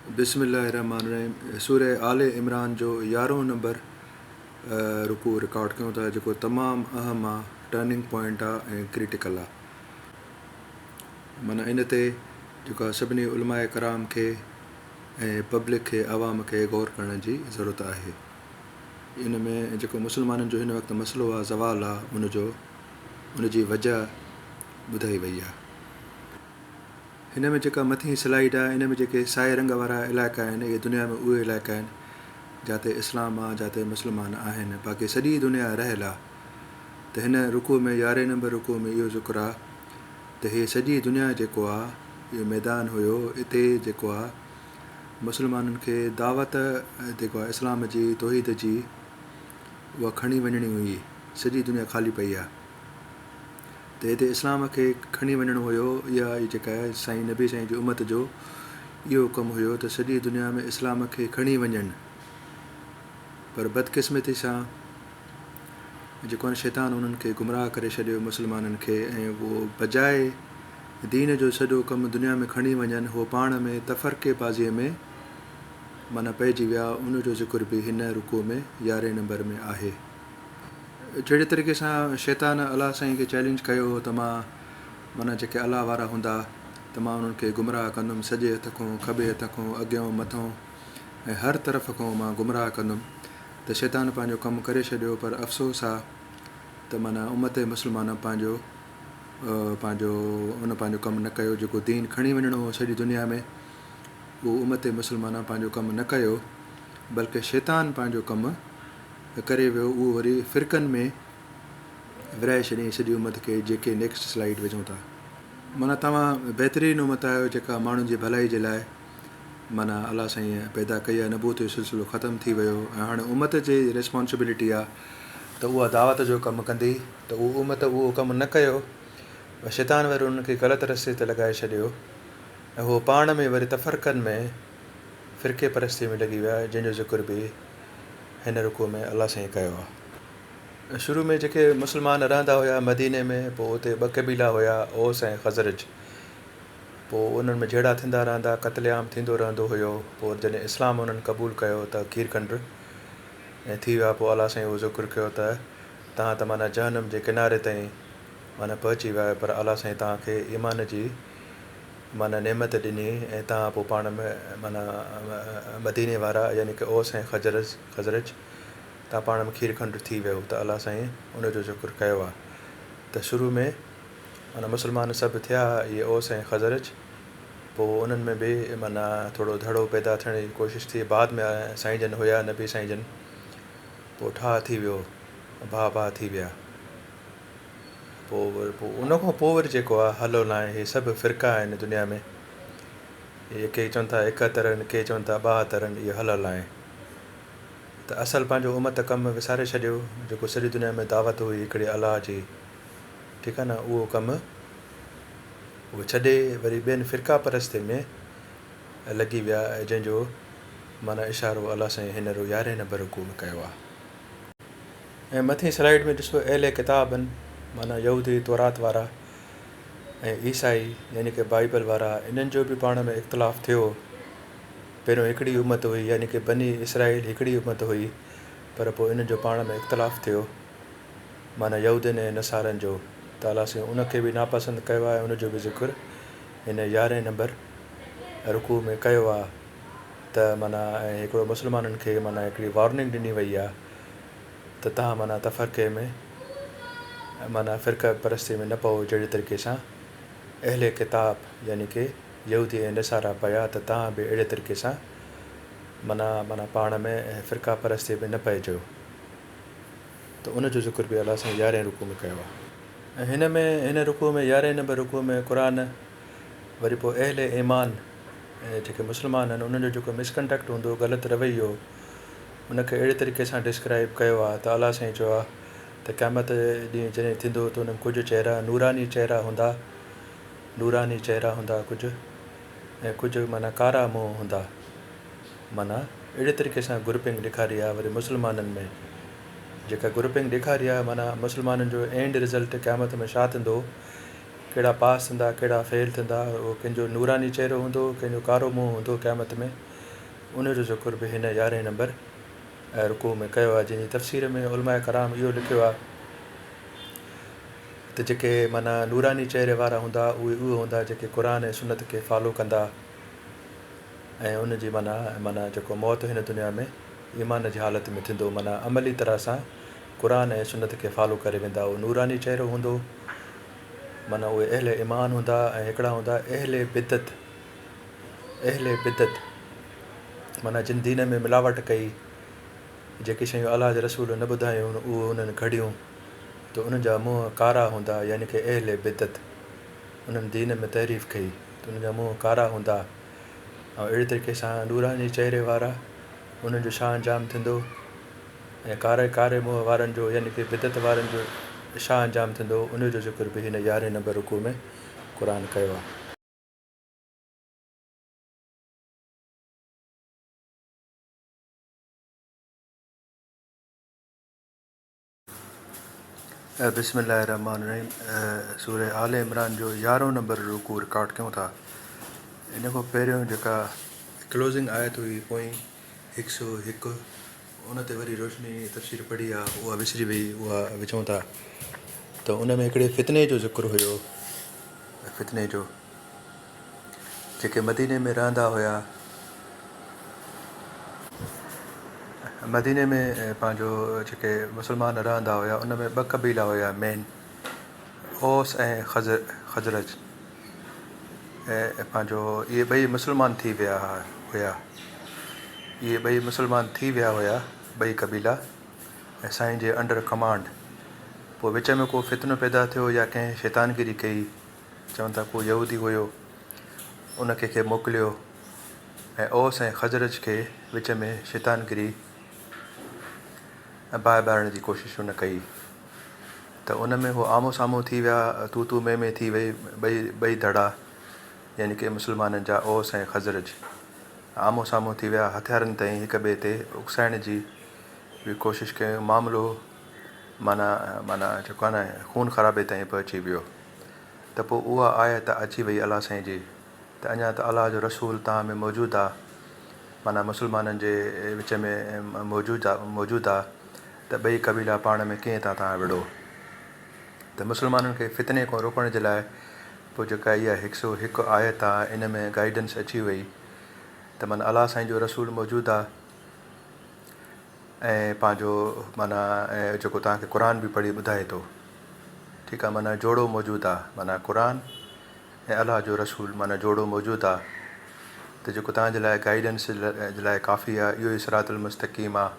बिस्मिल्लाहिर्रहमानिर्रहीम। सूरह आले इमरान जो 11 नंबर रुकू रिकॉर्ड कयूं था, जेको तमामु अहम आहे, टर्निंग पॉइंट आहे ऐं क्रिटिकल आहे। माना इन ते जेको आहे सभिनी उलमाए कराम खे ऐं पब्लिक खे, आवाम खे गौर करण जी ज़रूरत आहे। इन में जेको मुस्लमाननि जो हिन वक़्तु मसइलो आहे, ज़वाल आहे, उनजी वजह ॿुधाई वई आहे। हिन में जेका मथीं स्लाइड आहे, इन में जेके साए रंग वारा इलाइक़ा आहिनि, इहे दुनिया में उहे इलाइक़ा आहिनि जिते इस्लाम आहे, जिते मुस्लमान आहिनि। बाक़ी सॼी दुनिया रहियल आहे। त हिन रुकू में 11 नंबर रुकू में इहो ज़िक्र आहे त हीअ सॼी दुनिया जेको आहे, इहो मैदान हुयो, इते जेको आहे मुस्लमाननि खे दावत जेको आहे इस्लाम जी, तौहीद जी, उहा खणी वञणी हुई। सॼी दुनिया ख़ाली पई आहे, त हिते इस्लाम खे खणी वञिणो हुयो। इहा जेका आहे साईं नबी साईं जी उमत जो इहो कमु हुयो त सॼी दुनिया में इस्लाम खे खणी वञनि। पर बदकिस्मती सां जेको आहे शैतान उन्हनि खे गुमराह करे छॾियो मुस्लमाननि खे, ऐं उहो बजाए दीन जो सॼो कमु दुनिया में खणी वञनि, उहो पाण में तफ़रक़े बाज़ीअ में माना पइजी विया। उनजो ज़िक्र बि हिन रुकू में 11 नंबर में आहे। जहिड़े तरीक़े सां शैतान अलाह साईं खे चैलेंज कयो हो त माना जेके अलाह वारा हूंदा त मां उन्हनि खे गुमराह कंदुमि, सॼे हथ खां, खॿे हथ खां, अॻियां मथां ऐं हर तरफ़ खां मां गुमराह कंदुमि। त शैतान पंहिंजो कमु करे छॾियो। पर अफ़सोस आहे त माना उमत मुस्लमान पंहिंजो कमु न कयो। जेको दीन खणी वञिणो हो सॼी दुनिया में, उहो उमत मुस्लमान पंहिंजो कमु न कयो, बल्कि शैतान पंहिंजो कमु करे वियो। उहो वरी फ़िरक़नि में विराए छॾियईं सॼी उमत खे, जेके नेक्स्ट स्लाइड विझूं था। माना तव्हां बहितरीनु उमत आहियो जेका माण्हुनि जी भलाई जे लाइ माना अलाह साईं पैदा कई आहे। नबूत जो सिलसिलो ख़तमु थी वियो ऐं हाणे उमत जी रिस्पॉन्सिबिलिटी आहे त उहा दावत जो कमु कंदी। त उहो उमत उहो कमु न कयो, शैतान वरी उनखे ग़लति रस्ते ते लॻाए छॾियो ऐं उहो पाण में वरी तफ़रक़नि में, फ़िरक़े परस्ती में लॻी विया, जंहिंजो ज़िक्र बि हिन रुकू में अलाह साईं कयो आहे। शुरू में जेके मुस्लमान रहंदा हुआ मदीने में, पोइ उते 2 क़बीला हुआ, ओस ऐं ख़ज़रज। पोइ उन्हनि में झेड़ा थींदा रहंदा, क़त्लेआम थींदो रहंदो हुयो। पोइ जॾहिं इस्लाम उन्हनि क़बूलु कयो त खीरखंड ऐं थी विया। पोइ अलाह साईं उहो ज़िक्र कयो त तव्हां त माना जहन्नम जे किनारे ताईं माना पहुची विया, पर अलाह साईं तव्हांखे ईमान जी माना नेमत ॾिनी ऐं तव्हां पोइ पाण में माना मदीने वारा यानी की ओस ऐं ख़ज़रज तव्हां पाण में खीरखंड थी वियो। त अलाह साईं उनजो ज़िक्र कयो आहे त शुरू में माना मुस्लमान सभु थिया इहे ओस ऐं ख़ज़रज। पोइ उन्हनि में बि माना थोरो धड़ो पैदा थियण जी कोशिशि थी। बाद में साईं जन हुया, नबी साईं जन, पोइ ठाह थी वियो, भाउ थी विया। पोइ उन खां पोइ वरी जेको आहे हलो लाइ इहे सभु फ़िरक़ा आहिनि दुनिया में। इहे के चवनि था 71, के चवनि था 72, इहे हलल आहिनि। त असल पंहिंजो उमत कमु विसारे छॾियो, जेको सॼी दुनिया में दावत हुई हिकिड़े अलाह जी, ठीकु आहे न, उहो कमु उहो छॾे वरी ॿियनि फ़िरक़ा परस्ती में लॻी विया, जंहिंजो माना इशारो अलाह साईं हिन 11 नंबर रुकू में कयो आहे। ऐं मथीं स्लाइड में ॾिसो, अहले किताबनि माना यहूदी, तौरात वारा ऐं ईसाई यानी की बाइबल वारा, इन्हनि जो बि पाण में इख़्तिलाफ़ु थियो। पहिरियों हिकिड़ी उमत हुई, यानी की बनी इसराइल हिकिड़ी उमत हुई, पर पोइ इन्हनि जो पाण में इख़्तिलाफ़ु थियो माना यहूदियुनि ऐं नसारनि जो। त अलाह साईं उनखे बि नापसंदि कयो आहे। उनजो बि ज़िक्र हिन 11 नंबर रुकू में कयो आहे। त माना ऐं हिकिड़ो मुस्लमाननि खे माना हिकिड़ी वॉर्निंग ॾिनी वई आहे त तव्हां माना तफ़रक़े में माना फ़िरक़ा परस्ती में न पओ। जहिड़े तरीक़े सां अहले किताब यानी की यहूदी ऐं नसारा पिया, त तव्हां बि अहिड़े तरीक़े सां माना पाण में फ़िरक़ा परस्ती में न पइजो। त उनजो ज़िक्र बि अलाह साईं 11 रुकू में कयो आहे। ऐं हिन रुकू में 11 नंबर रुकू में क़ुरान वरी पोइ अहले ईमान ऐं जेके मुस्लमान आहिनि उन्हनि जो जेको मिसकंडक्ट हूंदो, ग़लति रवैयो, उनखे अहिड़े तरीक़े सां डिस्क्राइब कयो आहे। त अलाह साईं चयो आहे त क़यामत ॾींहुं जॾहिं थींदो त उन्हनि कुझु चहिरा नूरानी चहिरा हूंदा कुझु, ऐं कुझु माना कारा मुंहं हूंदा। माना अहिड़े तरीक़े सां ग्रुपिंग ॾेखारी आहे। वरी मुस्लमाननि में जेका ग्रुपिंग ॾेखारी आहे, माना मुस्लमाननि जो एंड रिज़ल्ट क़यामत में छा थींदो, कहिड़ा पास थींदा, कहिड़ा फेल थींदा। उहो कंहिंजो नूरानी चहिरो हूंदो, कंहिंजो कारो मुंहुं हूंदो क़यामत में, उनजो ज़िक्र बि हिन 11 नंबर रुकू में कयो आहे, जंहिंजी तफ़सीर में उलमा कराम इहो लिखियो आहे त जेके माना नूरानी चहिरे वारा हूंदा उहे हूंदा जेके क़ुर ऐं सुनत खे फॉलो कंदा ऐं उनजी माना माना जेको मौत हिन दुनिया में ईमान जी हालति में थींदो, माना अमली तरह सां क़ुर ऐं सुनत खे फॉलो करे वेंदा। उहो नूरानी चहिरो हूंदो, माना उहे अहले ईमान हूंदा ऐं हिकिड़ा हूंदा अहले बिदत। अहले बिदत माना जिन दीन में मिलावट कई, जेके शयूं अलाह जे रसूल न ॿुधायूं उहे उन्हनि घड़ियूं, त उन्हनि जा मुंहं कारा हूंदा, यानी कि अहले बिदत। उन्हनि दीन में तहरीफ़ कई त उन्हनि जा मुंहं कारा हूंदा। ऐं अहिड़े तरीक़े सां नूरानी चहिरे वारा उन्हनि जो शान जाम थींदो, ऐं कारे कारे मुंहं वारनि जो यानी कि बिदत वारनि जो शान जाम थींदो। उनजो ज़िक्र बि हिन 11 नंबर रुकू में क़ुर कयो आहे। बिस्मिल्लाहिर्रहमानिर्रहीम। सूरह आल इमरान जो 11 नंबर रुकू रिकॉर्ड कयूं था। इन खां पहिरियों जेका क्लोज़िंग आयत हुई पोइ 101 उन ते वरी रोशनी तफ़सीर पढ़ी आहे, उहा विसरी वई, उहा विझूं था। त उन में हिकिड़े फितने जो ज़िक्र हुयो, फितने जो। जेके मदीने में रहंदा हुया, मदीने में पंहिंजो जेके मुस्लमान रहंदा हुया उन में 2 क़बीला हुया मेन, औस ऐं ख़ज़रज। ऐं पंहिंजो इहे ॿई मुस्लमान थी विया हुया, इहे ॿई मुस्लमान थी विया हुया, ॿई क़बीला, ऐं साईं जे अंडर कमांड। पोइ विच में को फितनो पैदा थियो या कंहिं शैतानगिरी कई, चवनि था को यहूदी हुयो उन कंहिंखे मोकिलियो ऐं औस ऐं ख़ज़रज खे विच में शैतानगिरी बाहि ॿारण जी कोशिशि हुन कई। त उन में उहो आम्हूं साम्हूं थी विया, तू में थी वई, ॿई धड़ा यानी कि मुस्लमाननि जा औस ऐं ख़ज़रज आम्हूं साम्हूं थी विया, हथियारनि ताईं हिक ॿिए ते उकसाइण जी बि कोशिशि कयूं। मामिलो माना माना जेको आहे न खून ख़राबे ताईं पहुची वियो। त पोइ उहा आयत अची वई अलाह साईं जी, त अञा त अलाह जो रसूल तव्हां में मौजूदु आहे, माना मुस्लमाननि जे विच में मौजूदु आहे, त ॿई क़बीला पाण में कीअं था तव्हां विढ़ो। त मुस्लमाननि खे फितने खां रोकण जे लाइ पोइ जेका इहा 101 आयत आहे, इन में गाइडेंस अची वई त माना अलाह साईं जो रसूल मौजूदु आहे ऐं पंहिंजो माना जेको तव्हांखे क़ुर बि पढ़ी ॿुधाए थो, ठीकु आहे। माना जोड़ो मौजूदु आहे, माना क़ुर ऐं अलाह जो रसूल माना जोड़ो मौजूदु आहे। त जेको तव्हांजे लाइ गाइडेंस जे लाइ काफ़ी आहे, इहो ई सिरातुल मुस्तक़ीम आहे,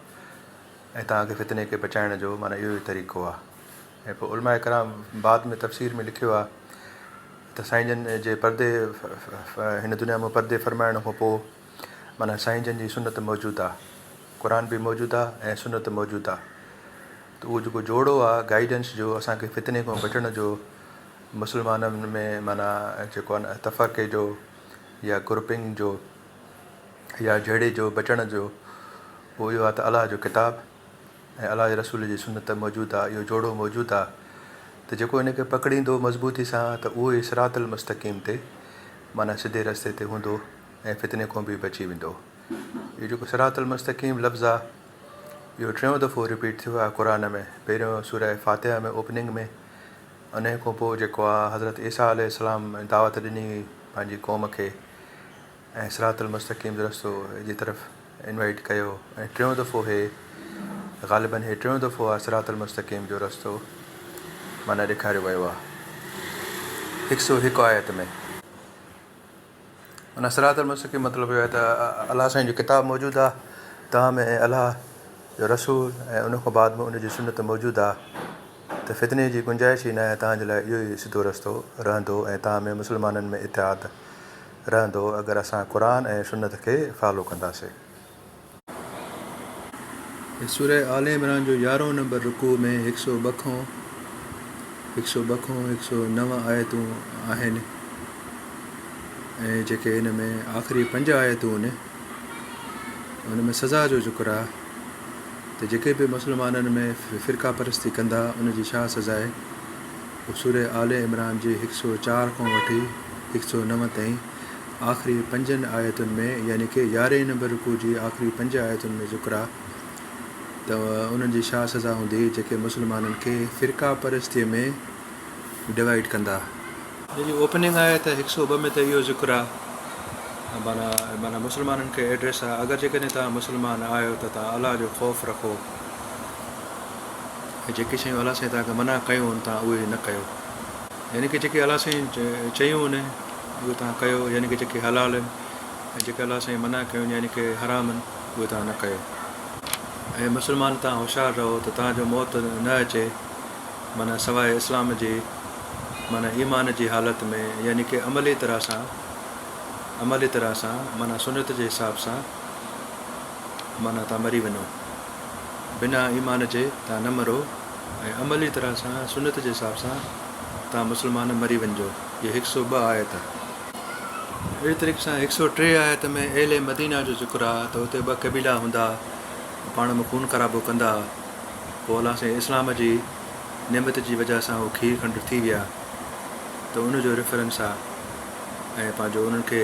ऐं तव्हांखे फितने खे बचाइण जो माना इहो ई तरीक़ो आहे। ऐं पोइ उलमा कराम बाद में तफ़सीर में लिखियो आहे त साईं जन जे परदे हिन दुनिया में परदे फ़रमाइण खां पोइ माना साईं जन जी सुनत मौजूदु आहे, क़ुर बि मौजूदु आहे ऐं सुनत मौजूदु आहे। त उहो जेको जोड़ो आहे गाइडेंस जो, असांखे फितने खां बचण जो, मुस्लमाननि में माना जेको आहे न तफ़रक़े जो या ग्रुपिंग जो या जहिड़े जो बचण जो, उहो इहो आहे त अलाह जो किताबु ऐं अलाह जे रसूल जी सुनत मौजूदु आहे, इहो जोड़ो मौजूदु आहे। त जेको इन खे पकड़ींदो मज़बूती सां, त उहो ई सिरातुल मुस्तक़ीम ते माना सिधे रस्ते ते हूंदो ऐं फितने खां बि बची वेंदो। इहो जेको सिरातुल मुस्तक़ीम लफ़्ज़ आहे, इहो 3 दफ़ो रिपीट थियो आहे क़ुर में। पहिरियों सूरह फातिहा में ओपनिंग में, उन खां पोइ जेको आहे हज़रत ईसा अलैहिस्सलाम दावत ॾिनी पंहिंजी क़ौम खे ऐं सिरातुल मुस्तक़ीम जो रस्तो जी तरफ़ इनवाइट कयो, ऐं 3 दफ़ो हे ग़ालिबन 3 दफ़ो आहे सिरातुल मुस्तक़ीम जो रस्तो माना ॾेखारियो वियो आहे 101 आयत में। माना सिरातुल मुस्तक़ीम मतिलबु इहो आहे त अलाह साईं जो किताबु मौजूदु आहे तव्हां में, ऐं अलाह जो रसूल ऐं उन खां बाद में उनजी सुनत मौजूदु आहे। त फितने जी गुंजाइश ई न आहे, तव्हांजे लाइ इहो ई सिधो रस्तो रहंदो ऐं तव्हां में मुस्लमाननि में इतिहाद रहंदो अगरि असां क़ुर ऐं सुनत खे फॉलो कंदासीं। सूरह आल इमरान जो 11 नंबर रुकू में 102 खां 109 आयतूं आहिनि, ऐं जेके हिन में आख़िरी 5 आयतूं आहिनि उन में सज़ा जो ज़िक्र आहे त जेके बि मुस्लमाननि में फ़िरका परस्ती कंदा उनजी छा सज़ा आहे। सूरह आल इमरान जे 104 खां वठी 109 ताईं आख़िरी 5 आयतुनि में यानी कि 11 नंबर रुकू जी आख़िरी 5 आयतुनि में ज़िक्र आहे त उन्हनि जी छा सज़ा हूंदी जेके मुस्लमाननि खे फ़िरका परस्तीअ में डिवाइड कंदा। जी ओपनिंग आहे त 102 में त इहो ज़िक्र आहे माना मुस्लमाननि खे एड्रेस आहे, अगरि जेकॾहिं तव्हां मुस्लमान आहियो त तव्हां अलाह जो ख़ौफ़ रखो ऐं जेके शयूं अलाह साईं तव्हांखे मना कयूं आहिनि तव्हां उहे न कयो, यानी कि जेके अलाह साईं चयूं आहिनि उहे तव्हां कयो, यानी कि जेके हलाल आहिनि ऐं जेके अलाह साईं मना कयूं यानी कि हराम आहिनि उहे तव्हां न कयो। ऐं मुस्लमान तव्हां होशियारु रहो त तव्हांजो मौत न अचे माना सवाइ इस्लाम जी माना ईमान जी हालत में, यानी कि अमली तरह सां माना सुनत जे हिसाब सां माना तव्हां मरी वञो, बिना ईमान जे तव्हां न मरो ऐं अमली तरह सां सुनत जे हिसाब सां तव्हां मुस्लमान मरी वञिजो। इहे 102 आयत। अहिड़ी तरीक़े सां 103 आयत में एले मदीना जो ज़िक्र आहे त हुते 2 कबीला हूंदा, पाण में खून खराबो कंदा, पोइ अलाह साईं इस्लाम जी नेमत जी वजह सां उहो खीर खंड थी विया, त उनजो रेफरेंस आहे। ऐं पंहिंजो उन्हनि खे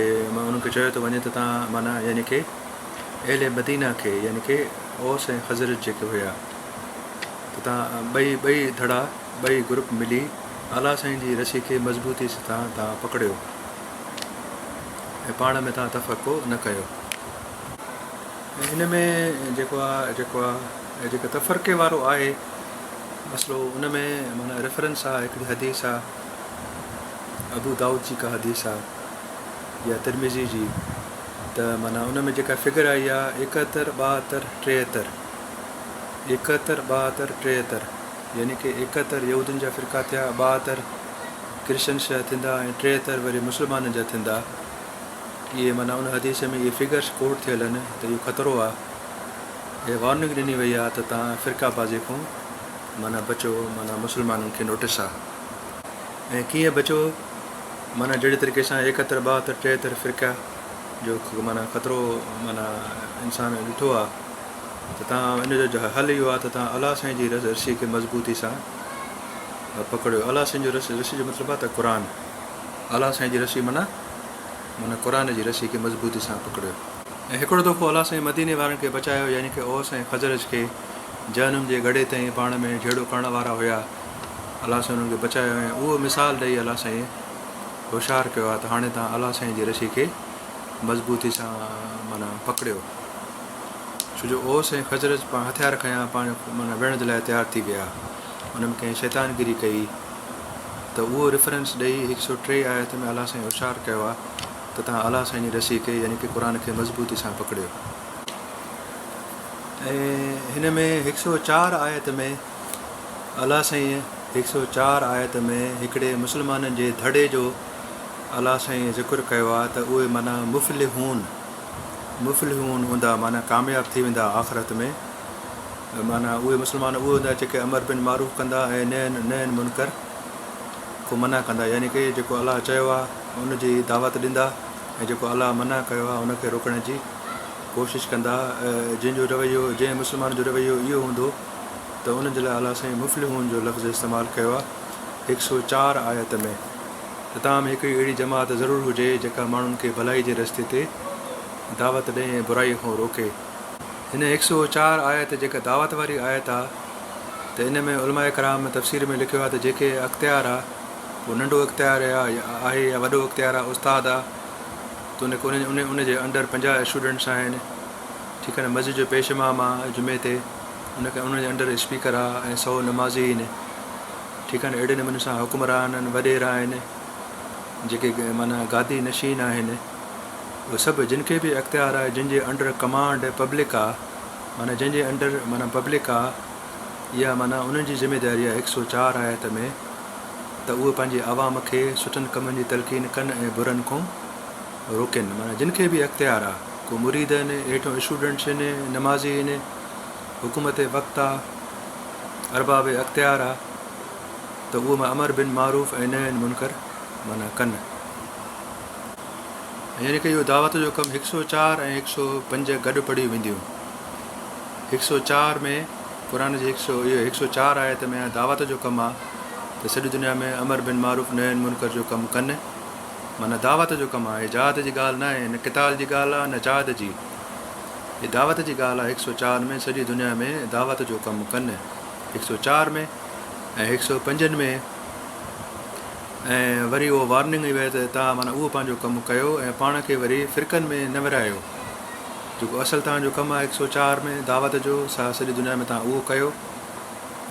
चयो थो वञे त तव्हां माना यानी कि एले मदीना खे यानी कि ओस ऐं ख़ज़रत जेके हुया त तव्हां ॿई धड़ा ॿई ग्रुप मिली अलाह साईं जी रसी खे मज़बूती सां तव्हां पकड़ियो ऐं पाण में तव्हां तफ़क़ो न कयो। ऐं इन में जेको तफ़रक़े वारो आहे मसलो, उन में माना रेफरेंस आहे हिकिड़ी हदीस आहे अबू दाऊद जी का हदीस आहे या तिरमिज़ी जी, त माना उन में जेका फिगर आई आहे 71 72 73 यानी कि 71 यहूदियुनि जा फ़िरका थिया, 72 क्रिश्चन्स जा थींदा ऐं 73 वरी मुस्लमाननि जा थींदा। इहे माना उन हदीस में इहे फिगर्स कोड थियल आहिनि त इहो ख़तरो आहे, ऐं वार्निंग ॾिनी वई आहे त तव्हां फ़िरकाबाज़ी खां माना बचो, माना मुस्लमाननि खे नोटिस आहे। ऐं कीअं बचो माना जहिड़े तरीक़े सां 71 72 73 फ़िरका जो माना ख़तरो माना इंसान ॾिठो आहे, त तव्हां इन जो हल इहो आहे त तव्हां अलाह साईं जी रसी खे मज़बूती सां पकड़ियो। अलाह साईं जो रसी जो मतिलबु आहे त क़ुर, अलाह साईं जी रसी माना क़ुर जी रसी खे मज़बूती सां पकड़ियो। ऐं हिकिड़ो दफ़ो अलाह साईं मदीने वारनि खे बचायो, यानी कि ओस ऐं ख़ज़रज खे जहनुम जे गड़े ताईं पाण में जहिड़ो करण वारा हुया, अलाह साईं उन्हनि खे बचायो ऐं उहो मिसाल ॾेई अलाह साईं होशियारु कयो आहे त हाणे तव्हां अलाह साईं जी रसी खे मज़बूती सां माना पकड़ियो। छो जो ओस ऐं ख़ज़रज हथियार खयां पाण माना विढ़ण जे लाइ तयारु थी विया, उन्हनि कंहिं शैतानगिरी कई, त उहो रेफरेंस ॾेई 103 आयत में अलाह साईं होशियारु कयो आहे त तव्हां अलाह साईं जी रसी खे यानी कि क़ुर खे मज़बूती सां पकड़ियो। ऐं हिन में 104 आयत में अलाह साईं 104 आयत में हिकिड़े मुस्लमाननि जे धड़े जो अलाह साईं ज़िक्र कयो आहे त उहे माना मुफ़लिहून हूंदा, माना कामयाबु थी वेंदा आख़िरत में। माना उहे मुस्लमान उहे हूंदा जेके अमर बिन मारूफ़ कंदा ऐं नयन मुनकर को मना कंदा, यानी कि जेको अलाह चयो आहे उनजी दावत ॾींदा ऐं जेको अलाह मना कयो आहे उनखे रोकण जी कोशिशि कंदा। जंहिं मुस्लमान जो रवैयो इहो हूंदो त उन जे लाइ अलाह साईं मुफ़लिहून जो लफ़्ज़ इस्तेमालु कयो आहे 104 आयत में। त तव्हां में हिकिड़ी अहिड़ी जमात ज़रूरु हुजे जेका माण्हुनि खे भलाई जे रस्ते ते दावत ॾे ऐं बुराई खां रोके। हिन 104 आयत जेका दावत वारी आयत आहे त इन में उलमाए कराम तफ़सीर में लिखियो आहे त जेके अख़्तियार आहे उहो नंढो अख़्तियार आहे या वॾो अख़्तियार आहे, उस्ताद आहे, त उन जे अंडर 50 स्टूडेंट्स आहिनि, ठीकु आहे न। मस्जिद जो पेश इमाम आहे जुमे ते, उनजे अंडर स्पीकर आहे ऐं 100 नमाज़ी आहिनि, ठीकु आहे न। अहिड़े नमूने सां हुकुमरान आहिनि, वॾेरा आहिनि, जेके माना गादी नशीन आहिनि, उहे सभु जिन खे बि अख़्तियार आहे, जिन जे अंडर कमांड पब्लिक आहे, माना जंहिंजे अंडर माना पब्लिक आहे, इहा माना उन्हनि जी ज़िमेदारी आहे 104 आयत में त उहे पंहिंजे आवाम खे सुठनि कमनि जी तलक़ीन कनि ऐं बुरनि खां रोकनि। माना जिन खे बि अख़्तियार आहे, को मुरीद आहिनि, हेठों स्टूडेंट्स आहिनि, नमाज़ी आहिनि, हुकूमत वक़्तु आहे, अरबाब अख़्तियार आहे, त उहो अमर बिन मारूफ़ ऐं नयन मुनकर माना कनि। यानी कि इहो दावत जो कमु 104 ऐं 105 गॾु पढ़ियूं वेंदियूं। 104 में क़ुर जी 104 आयत में दावत जो कमु आहे त सॼी दुनिया में अमर बिन मारूफ़ नयन मुनकर जो कमु कनि माना दावत जो कमु आहे, जहाद जी ॻाल्हि न आहे, न क़िताल जी ॻाल्हि आहे, न जहाद जी, ये दावत जी ॻाल्हि आहे। 104 में सॼी दुनिया में दावत जो कमु कनि, 104 में ऐं 105 में। ऐं वरी उहो वार्निंग हुई वई त तव्हां माना उहो पंहिंजो कमु कयो ऐं पाण खे वरी फ़िरक़नि में न विरायो। जेको असल तव्हांजो कमु आहे 104 में दावत जो, सा सॼी दुनिया में तव्हां उहो कयो।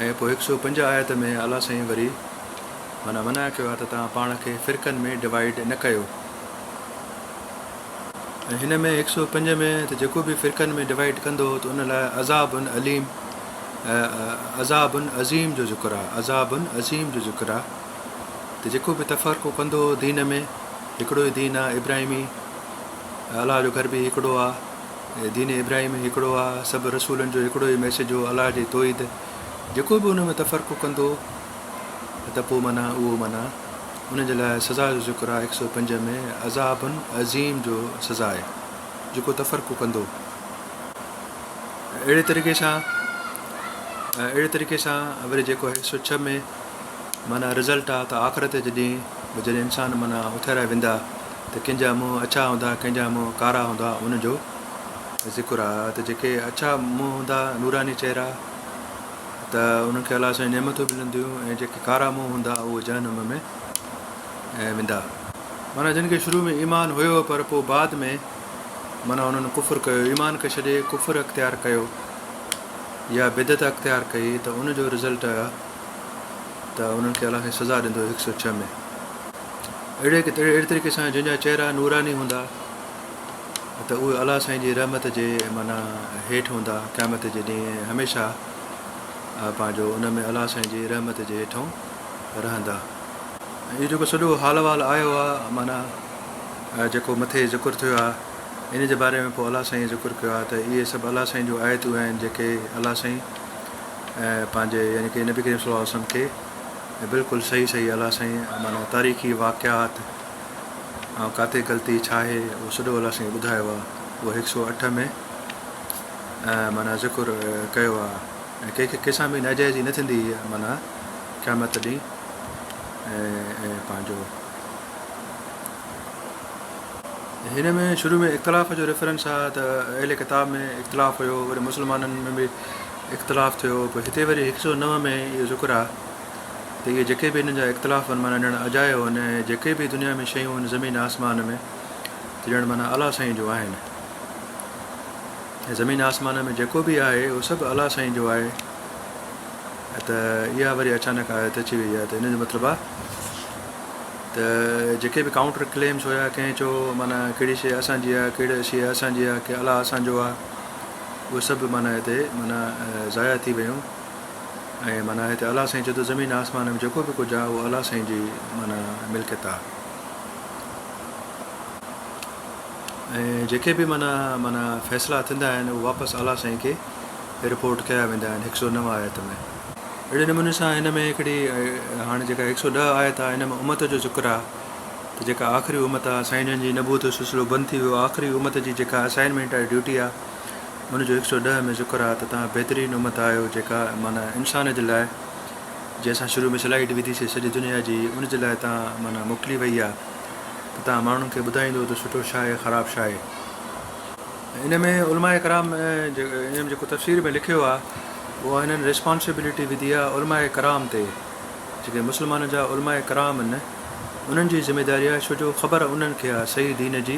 ऐं पोइ 105 आयत में अलाह साईं वरी माना मना कयो आहे त तव्हां पाण खे फ़िरक़नि में डिवाइड न कयो। ऐं हिन में 105 में त जेको बि फ़िरक़नि में डिवाइड कंदो त उन लाइ अज़ाबुन अलीम, अज़ाबुन अज़ीम जो ज़िक्र आहे, अज़ाबुन अज़ीम जो ज़िक्र आहे। त जेको बि तफ़रक़ो कंदो दीन में, हिकिड़ो ई दीन आहे इब्राहिमी, अलाह जो घर बि हिकिड़ो आहे, दीन इब्राहिमी हिकिड़ो आहे, सभु रसूलनि जो हिकिड़ो ई मैसेज हो, अलाह जी तौहीद। जेको बि उन में तफ़रक़ो कंदो त पोइ माना उहो माना उनजे लाइ सज़ा जो ज़िक्र आहे 105 में, अज़ाबुन अज़ीम जो सज़ा आहे जेको तफ़रक़ो कंदो। अहिड़े तरीक़े सां वरी जेको 106 में माना रिज़ल्ट आहे त आख़िरत जे ॾींहुं जॾहिं इंसान माना उथारिया वेंदा त कंहिंजा मुंहुं अछा हूंदा, कंहिंजा मुंहुं कारा हूंदा, उनजो ज़िक्र आहे। त जेके अछा मुंहुं हूंदा, नूरानी चहिरा, त उन्हनि खे अलाह सां नेमतूं मिलंदियूं, ऐं जेके कारा मुंहुं हूंदा उहे जहन्नम में वेंदा। माना जिन खे शुरू में ईमान हुयो पर पोइ बाद में माना उन्हनि कुफ़ुर कयो, ईमान खे छॾे कुफ़ुर अख़्तियार कयो या बिदत अख़्तियार कई, त उनजो रिज़ल्ट आहे त उन्हनि खे अलाह खे सज़ा ॾींदो 106 में। अहिड़े तरीक़े सां जंहिंजा चहिरा नूरानी हूंदा त उहे अलाह साईं जी रहमत जे माना हेठि हूंदा, क़यामत जे ॾींहुं हमेशह पंहिंजो उन में अलाह साईं जी रहमत जे हेठों रहंदा। इहो जेको सॼो हाल वाल आयो आहे माना जेको मथे ज़िक्र थियो आहे, इन जे बारे में पोइ अलाह साईं ज़िक्र कयो आहे त इहे सभु अलाह साईं जूं आयतूं आहिनि जेके अलाह साईं पंहिंजे यानी की नबी करीम सल्लल्लाहु अलैहि वसल्लम खे बिल्कुलु सही अलाह साईं माना तारीख़ी वाक़ियात ऐं किथे ग़लती छा आहे उहो सॼो अलाह साईं ॿुधायो आहे। उहो 108 में माना ज़िक्र कयो आहे। ऐं कंहिंखे कंहिंसां बि नाजाइज़ी न थींदी माना क़यामत ॾींहुं। ऐं पंहिंजो हिन में शुरू में इख़्तिलाफ़ जो रेफरेंस आहे त अहिड़े किताब में इख़्तिलाफ़ हुयो, वरी मुस्लमाननि में बि इख़्तिलाफ़ थियो। पोइ हिते वरी 109 में इहो ज़िक्र आहे त इहे जेके बि हिन जा इख़्तिलाफ़ आहिनि माना ॼण अजायो आहिनि, जेके बि दुनिया में शयूं आहिनि ज़मीन आसमान में त ॼण माना अलाह साईं जो आहिनि। ज़मीन आसमान में जेको बि आहे उहो सभु अलाह साईं जो आहे। त इहा वरी अचानक आयत अची वई आहे। त हिन जो मतिलबु आहे त जेके बि काउंटर क्लेम्स हुया, कंहिं चयो माना कहिड़ी शइ असांजी आहे, कहिड़ी शइ असांजी आहे, की अलाह असांजो आहे, उहे सभु माना हिते माना ज़ाया थी वियूं। ऐं माना हिते अलाह साईं चए थो ज़मीन आसमान में जेको बि कुझु आहे उहो अलाह साईं जी माना मिल्कियत आहे। ऐं जेके बि माना फ़ैसिला थींदा आहिनि उहे वापसि अलाह साईं खे रिपोर्ट कया वेंदा आहिनि 109 आयत में। अहिड़े नमूने सां हिन में हिकिड़ी हाणे जेका 110 आयत आहे, हिन में उमत जो ज़िक्र आहे त जेका आख़िरी उमत आहे, साईं जन जी नबूत जो सिलसिलो बंदि थी वियो, आख़िरी उमत जी जेका असाइनमेंट आहे, ड्यूटी आहे, उनजो 110 में ज़िक्र आहे त तव्हां बहितरीनु उमत आहियो जेका माना इंसान जे लाइ, जंहिंसां शुरू में स्लाइड विधीसीं सॼी दुनिया जी, उनजे लाइ तव्हां माना मोकिली वई आहे त तव्हां माण्हुनि खे ॿुधाईंदो त सुठो छा आहे, ख़राबु छा आहे। इन में उलमाए कराम इन में जेको तफ़सीर में लिखियो आहे उहा हिननि रिस्पॉन्सिबिलिटी विधी आहे उलमाए कराम ते, जेके मुस्लमान जा उलमाए कराम आहिनि उन्हनि जी ज़िमेदारी आहे। छो जो ख़बर उन्हनि खे आहे सही दीन जी,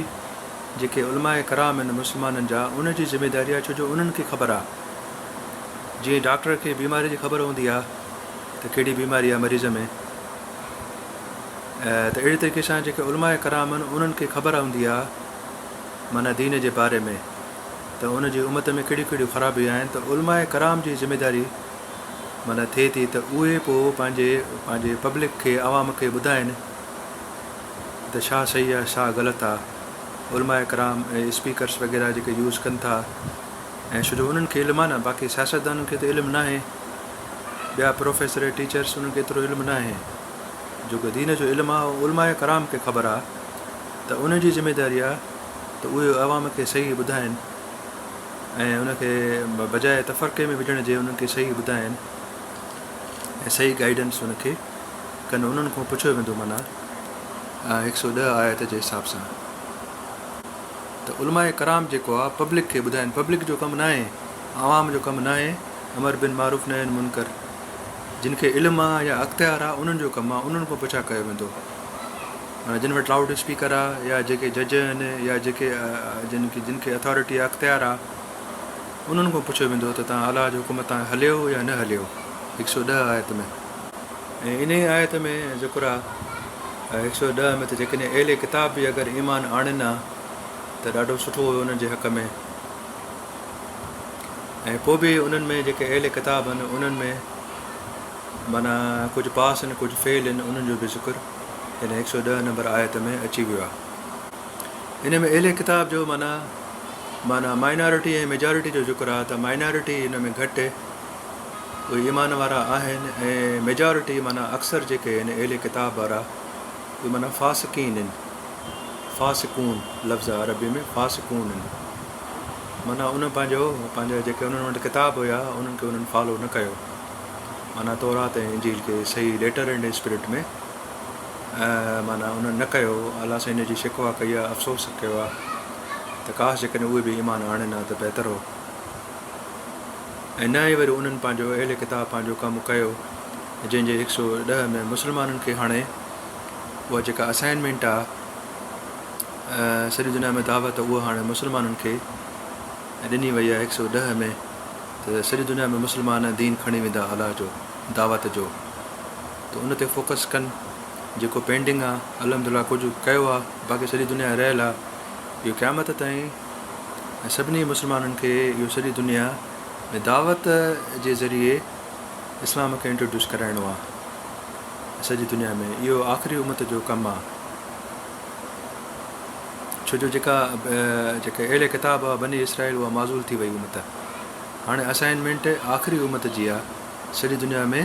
जेके उलमाए कराम आहिनि मुस्लमाननि जा, उनजी ज़िमेदारी आहे। छो जो उन्हनि खे ख़बर आहे, जीअं डॉक्टर खे बीमारी जी ख़बर हूंदी आहे त कहिड़ी बीमारी आहे मरीज़ में, त अहिड़े तरीक़े सां जेके उलमाए कराम आहिनि उन्हनि खे ख़बर हूंदी आहे माना दीन जे बारे में त उनजी उमत में कहिड़ियूं कहिड़ियूं ख़राबियूं आहिनि। त उलमाए कराम जी ज़िमेदारी माना थिए थी त उहे पोइ पंहिंजे पब्लिक खे, आवाम खे ॿुधाइनि त छा सही आहे, छा ग़लति आहे। उलमाए कराम ऐं स्पीकर्स वग़ैरह जेके यूज़ कनि था, ऐं छो जो उन्हनि खे इल्मु आहे न, बाक़ी सियासतदाननि खे त इल्मु न आहे, ॿिया प्रोफेसर टीचर्स उन्हनि खे एतिरो इल्मु न आहे। जेको दीन जो इल्मु आहे उलमाए कराम खे ख़बर आहे त उनजी ज़िमेदारी आहे त उहे आवाम खे सही ॿुधाइनि ऐं उनखे बजाए तफ़रक़े में विझण जे उन्हनि खे सही ॿुधाइनि ऐं सही गाइडेंस उनखे कनि। उन्हनि खां पुछियो वेंदो माना 110 आयत जे हिसाब सां। त उलमाए कराम जेको आहे पब्लिक खे ॿुधाइनि, पब्लिक जो कमु न आहे, आवाम जो कमु न आहे। अमर बिन मारूफ़ नहयन मुनकर, जिन खे इल्मु आहे या अख़्तियार आहे उन्हनि जो कमु आहे, उन्हनि खां पुछा कयो वेंदो। माना जिन वटि लाउड स्पीकर आहे या जेके जज आहिनि या जेके जिन खे अथॉरिटी आहे, अख़्तियार आहे, उन्हनि खां पुछियो वेंदो त तव्हां अलाह जो हुकुम तां हलियो या न हलियो। 110 आयत में। ऐं इन ई आयत में ज़िक्र आहे 110 में त जेकॾहिं अहिड़े किताब बि अगरि ईमान आणनि हा त ॾाढो सुठो हुयो उन्हनि जे हक़ में। ऐं पोइ बि उन्हनि में जेके अहिड़े किताब आहिनि उन्हनि में माना कुझु पास आहिनि, कुझु फेल आहिनि, उन्हनि जो बि ज़िक्र हिन 110 नंबर आयत में अची वियो आहे। हिन में अहिड़े किताब जो माना माइनॉरिटी ऐं मेजॉरिटी जो ज़िक्र आहे। त माइनॉरिटी हिन में घटि उहे ईमान वारा आहिनि ऐं मेजॉरिटी माना अक्सर जेके आहिनि अहिड़े किताब वारा उहे माना फ़ासिक़ीन आहिनि। फ़ासिकून लफ़्ज़ आहे अरबी में, फ़ासिकून आहिनि। माना उन पंहिंजा जेके उन्हनि वटि किताब हुया उन्हनि खे उन्हनि फॉलो न कयो। माना तौरात ऐं इंजील खे सही लेटर एंड स्पिरिट में माना उन्हनि न कयो। अलाह साईं इन जी शिकवा कई आहे, अफ़सोस कयो आहे त काश जेकॾहिं उहे बि ईमान आणनि हा त बहितर हो। ऐं न ई वरी उन्हनि पंहिंजो अहिड़े किताब पंहिंजो कमु कयो जंहिंजे 110 में मुस्लमाननि खे हाणे उहा जेका असाइनमेंट आहे सॼी दुनिया में दावत, उहा हाणे मुस्लमाननि खे ॾिनी वई आहे 110 में। त सॼी दुनिया में मुस्लमान दीन खणी वेंदा अलाह जो, दावत जो। त उन ते फोकस कनि। जेको पेंडिंग आहे अल्हम्दुलिल्लाह कुझु कयो आहे, बाक़ी सॼी दुनिया रहियल आहे। इहो क़यामत ताईं सभिनी मुस्लमाननि खे इहो सॼी दुनिया में दावत जे ज़रिए इस्लाम खे इंट्रोड्यूस कराइणो आहे सॼी दुनिया में। इहो आख़िरी उम्मत जो कमु आहे। छो जो जेके अहिड़े किताब आहे बनी इसराइल, उहा माज़ूल थी वई उम्मत। हाणे असाइनमेंट आख़िरी उम्मत जी आहे सॼी दुनिया में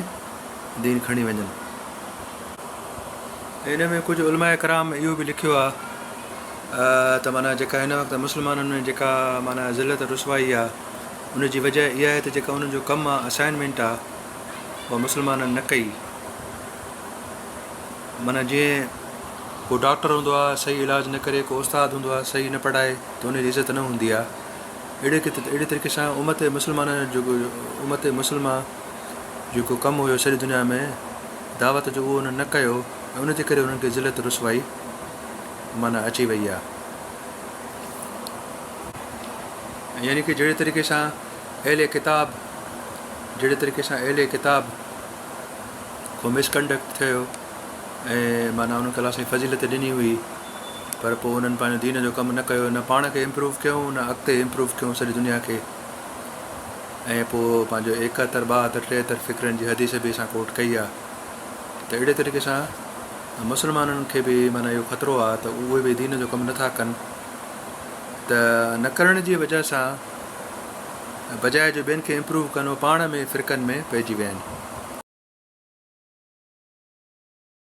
दीन खणी वञनि। हिन में कुझु उलमाए कराम इहो बि लिखियो आहे त माना जेका हिन वक़्तु मुस्लमाननि में जेका माना ज़िलत रुसवाई आहे उनजी वजह इहा आहे त जेका उन्हनि जो कमु आहे, असाइनमेंट आहे, उहा मुस्लमाननि न कई। माना जीअं को डॉक्टर हूंदो आहे सही इलाजु न करे, को उस्ताद हूंदो आहे सही न पढ़ाए त उनजी इज़त न हूंदी आहे। अहिड़े तरीक़े सां उम्मत मुस्लमान जेको कमु हुयो सॼी दुनिया में दावत जो, उहो उन्हनि न कयो ऐं उनजे करे उन्हनि खे ज़िलत रुसवाई माना अची वई आहे। यानी कि जहिड़े तरीक़े सां अहिड़े किताब को मिसकंडक्ट थियो ऐं माना उन्हनि खे अलाह साईं फज़ीलत ॾिनी हुई, पर पोइ उन्हनि पंहिंजो दीन जो कमु न कयो, न पाण खे इम्प्रूव कयूं न अॻिते इम्प्रूव कयूं सॼी दुनिया खे। ऐं पोइ पंहिंजो 71, 72, 73 फ़िक्रनि जी हदीस बि असां कोट कई आहे। त अहिड़े तरीक़े सां मुस्लमाननि खे बि माना इहो ख़तरो आहे त उहे बि दीन जो कमु नथा कनि। त न करण जी वजह सां बजाए जो ॿियनि खे इम्प्रूव कनि, पाण में फ़िरक़नि में पइजी विया आहिनि।